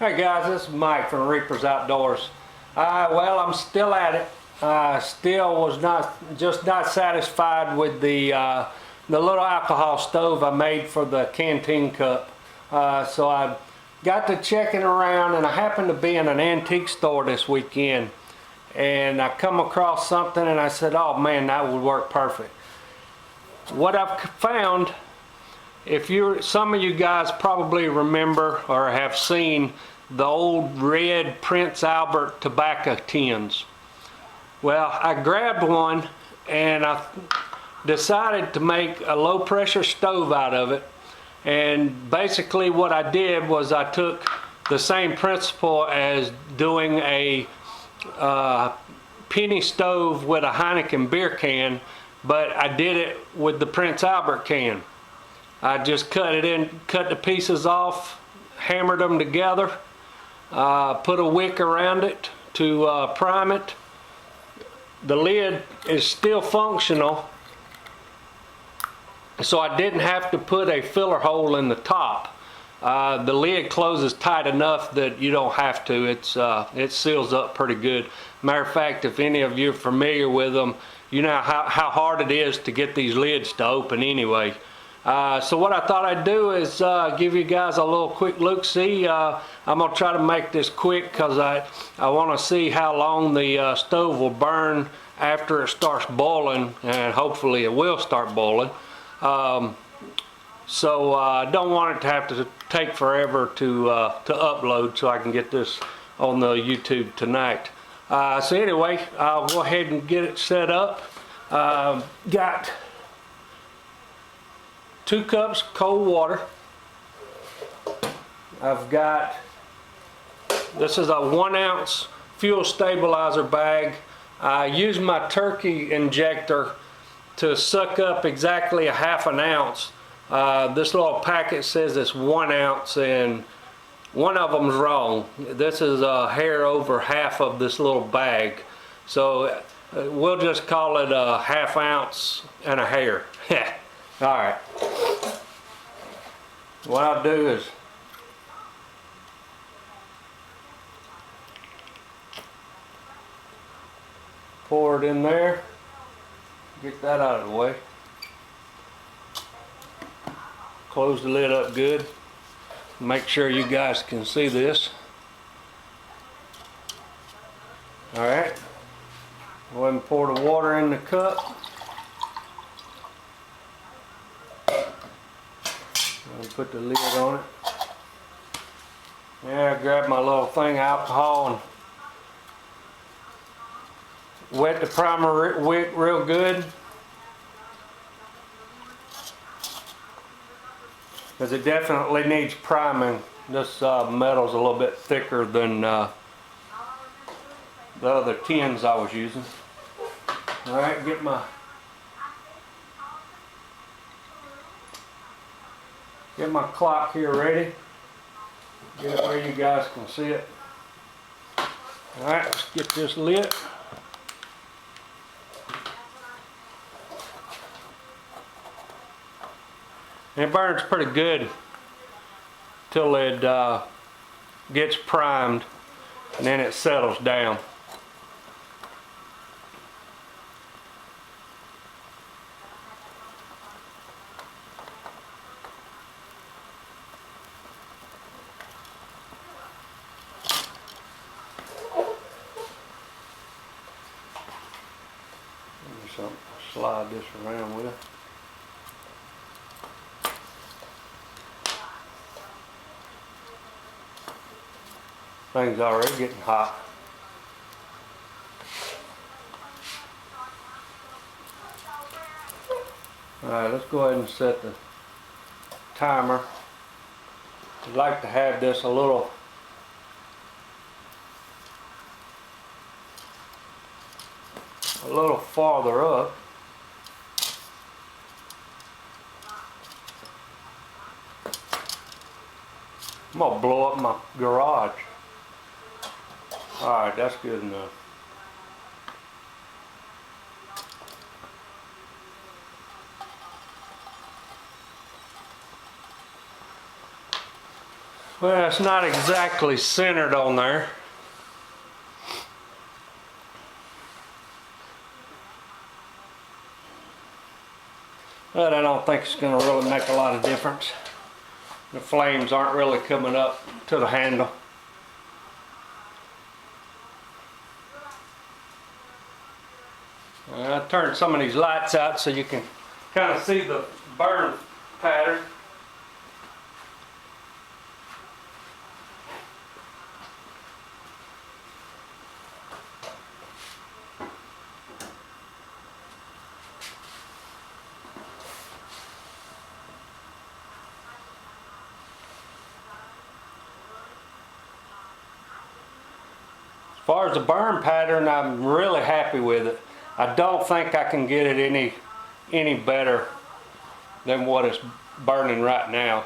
Hey guys, this is Mike from Reapers Outdoors. Well, I'm still at it. Still was not satisfied with the little alcohol stove I made for the Canteen Cup. So I got to checking around, and I happened to be in an antique store this weekend, and I come across something, and I said, "Oh man, that would work perfect." What I've found, some of you guys probably remember or have seen the old red Prince Albert tobacco tins. Well, I grabbed one and I decided to make a low pressure stove out of it. And basically what I did was I took the same principle as doing a penny stove with a Heineken beer can, but I did it with the Prince Albert can. I just cut the pieces off, hammered them together, put a wick around it to prime it. The lid is still functional, so I didn't have to put a filler hole in the top. The lid closes tight enough that you don't have to. It seals up pretty good. Matter of fact, if any of you are familiar with them, you know how hard it is to get these lids to open anyway. So what I thought I'd do is give you guys a little quick look-see. I'm going to try to make this quick because I want to see how long the stove will burn after it starts boiling, and hopefully it will start boiling. So I don't want it to have to take forever to upload, so I can get this on the YouTube tonight. So anyway, I'll go ahead and get it set up. Got 2 cups cold water. I've got, this is a 1 ounce fuel stabilizer bag. I use my turkey injector to suck up exactly a ½ an ounce. This little packet says it's 1 ounce, and one of them's wrong. This is a hair over half of this little bag. So we'll just call it a ½ ounce and a hair. Alright, what I'll do is pour it in there, get that out of the way, close the lid up good, make sure you guys can see this. Alright, go ahead and pour the water in the cup. Put the lid on it. Yeah, grab my little thing of alcohol and wet the primer wick real good, because it definitely needs priming. This metal's a little bit thicker than the other tins I was using. Alright, get my clock here ready. Get it where you guys can see it. Alright, let's get this lit. And it burns pretty good till it gets primed, and then it settles down. Something to slide this around with. Thing's already getting hot. Alright, let's go ahead and set the timer. I'd like to have this a little farther up. I'm gonna blow up my garage. Alright, that's good enough. Well, it's not exactly centered on there. But I don't think it's going to really make a lot of difference. The flames aren't really coming up to the handle. I turned some of these lights out so you can kind of see the burn pattern. As far as the burn pattern, I'm really happy with it. I don't think I can get it any better than what it's burning right now.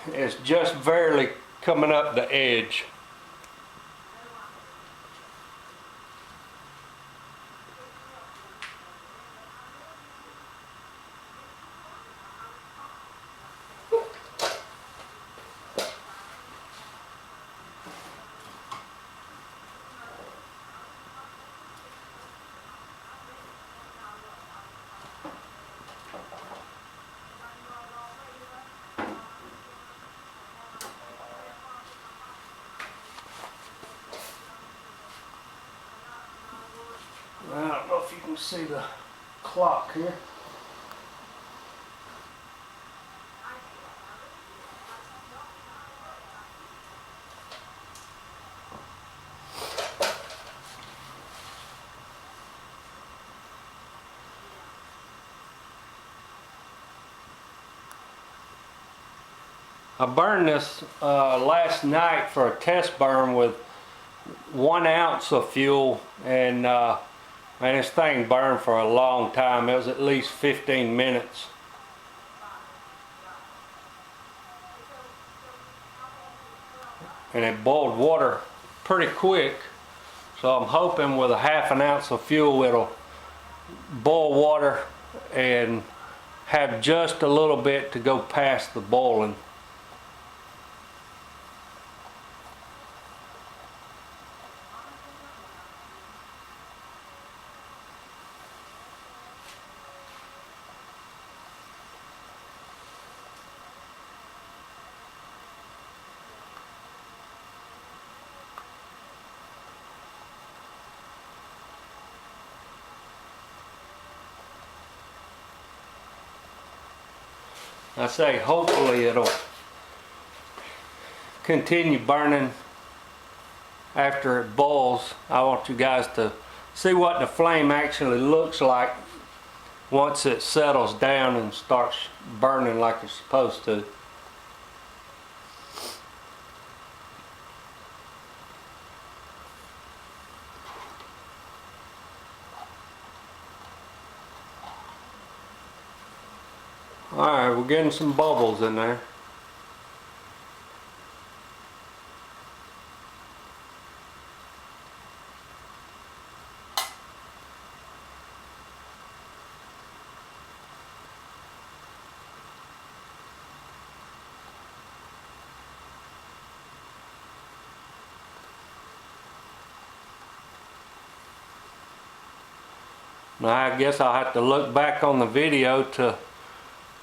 It's just barely coming up the edge. I don't know if you can see the clock here. I burned this last night for a test burn with 1 ounce of fuel, and man, this thing burned for a long time. It was at least 15 minutes. And it boiled water pretty quick, so I'm hoping with a 1/2 ounce of fuel it'll boil water and have just a little bit to go past the boiling. I say hopefully it'll continue burning after it boils. I want you guys to see what the flame actually looks like once it settles down and starts burning like it's supposed to. Alright, we're getting some bubbles in there. Now I guess I'll have to look back on the video to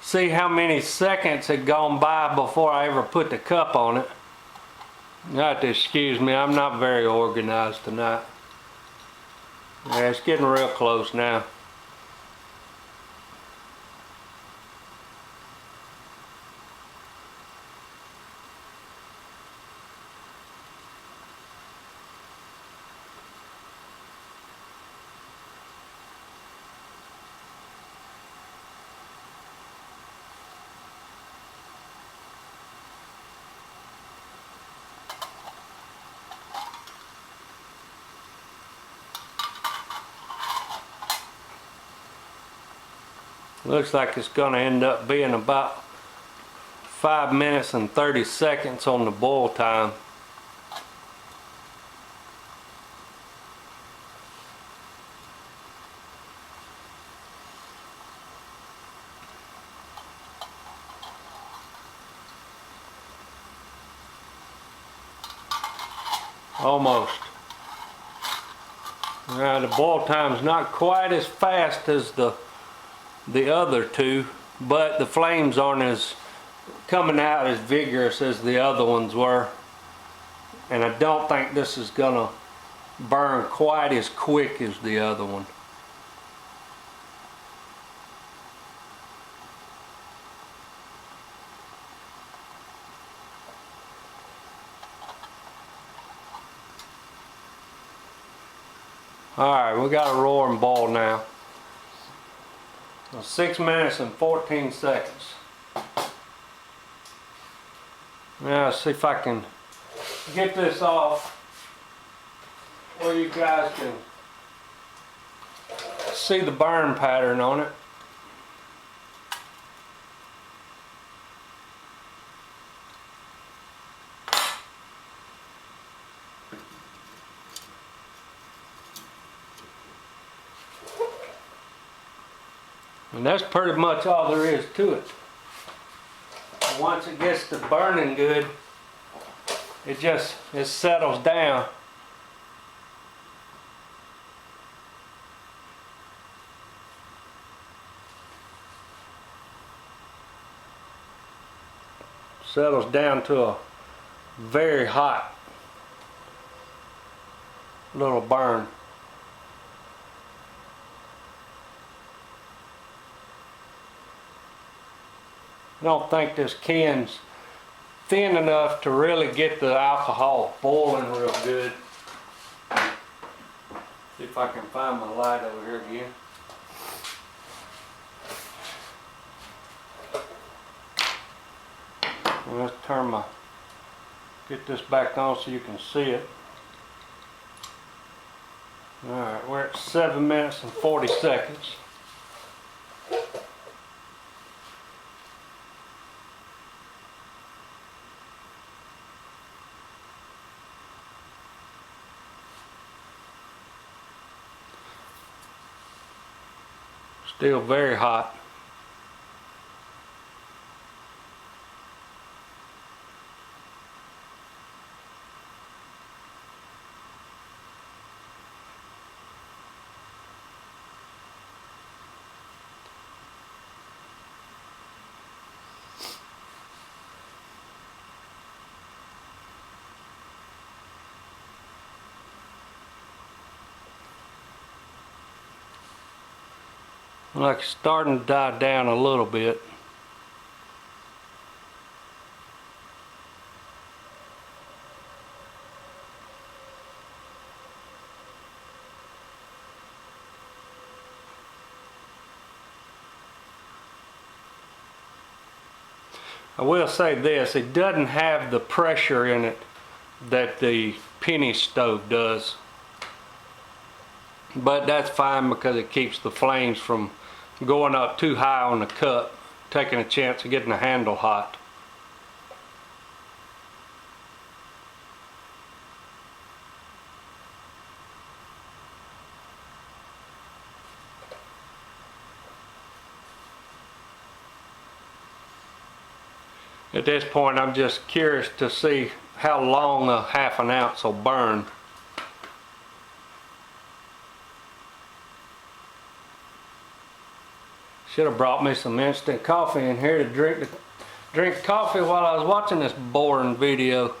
see how many seconds had gone by before I ever put the cup on it. You have to excuse me, I'm not very organized tonight. Yeah, it's getting real close now. Looks like it's going to end up being about 5 minutes and 30 seconds on the boil time. almost. Now the boil time's not quite as fast as the other two, but the flames aren't as coming out as vigorous as the other ones were. And I don't think this is gonna burn quite as quick as the other one. Alright, we got a roaring boil now. 6 minutes and 14 seconds. Now let's see if I can get this off where you guys can see the burn pattern on it. And that's pretty much all there is to it. Once it gets to burning good, it settles down. Settles down to a very hot little burn. I don't think this can's thin enough to really get the alcohol boiling real good. See if I can find my light over here again. Let's get this back on so you can see it. Alright, we're at 7 minutes and 40 seconds. Still very hot. Like it's starting to die down a little bit. I will say this, it doesn't have the pressure in it that the penny stove does. But that's fine because it keeps the flames from going up too high on the cup, taking a chance of getting the handle hot. At this point, I'm just curious to see how long a half an ounce will burn. Should have brought me some instant coffee in here to drink coffee while I was watching this boring video.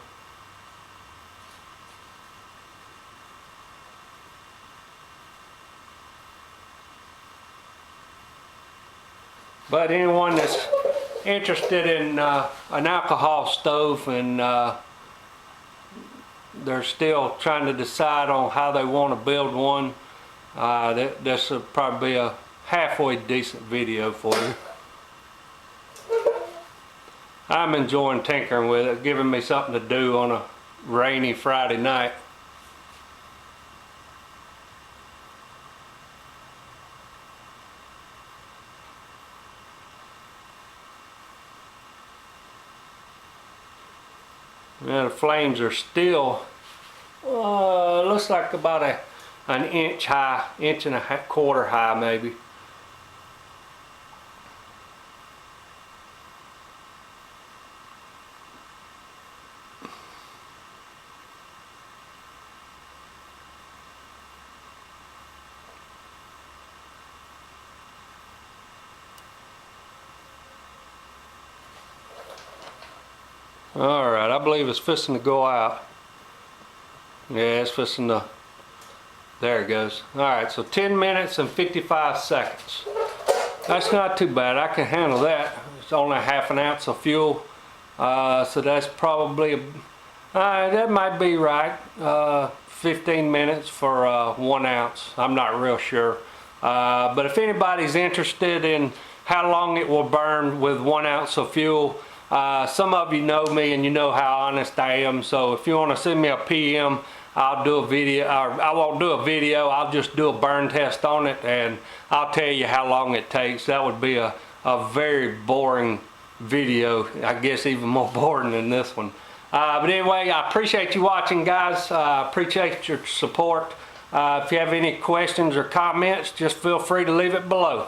But anyone that's interested in an alcohol stove and they're still trying to decide on how they want to build one, this will probably be a halfway decent video for you. I'm enjoying tinkering with it, giving me something to do on a rainy Friday night. Now the flames are still, looks like about an inch high, inch and a quarter high maybe. All right, I believe it's fixing to go out. Yeah, it's fixing to, there it goes. All right, so 10 minutes and 55 seconds. That's not too bad, I can handle that. It's only ½ an ounce of fuel. So that's probably, that might be right. 15 minutes for 1 ounce. I'm not real sure. But if anybody's interested in how long it will burn with 1 ounce of fuel, some of you know me and you know how honest I am. So if you want to send me a PM, I'll do a video, or I won't do a video, I'll just do a burn test on it and I'll tell you how long it takes. That would be a very boring video, I guess even more boring than this one. But anyway, I appreciate you watching, guys. Appreciate your support. If you have any questions or comments, just feel free to leave it below.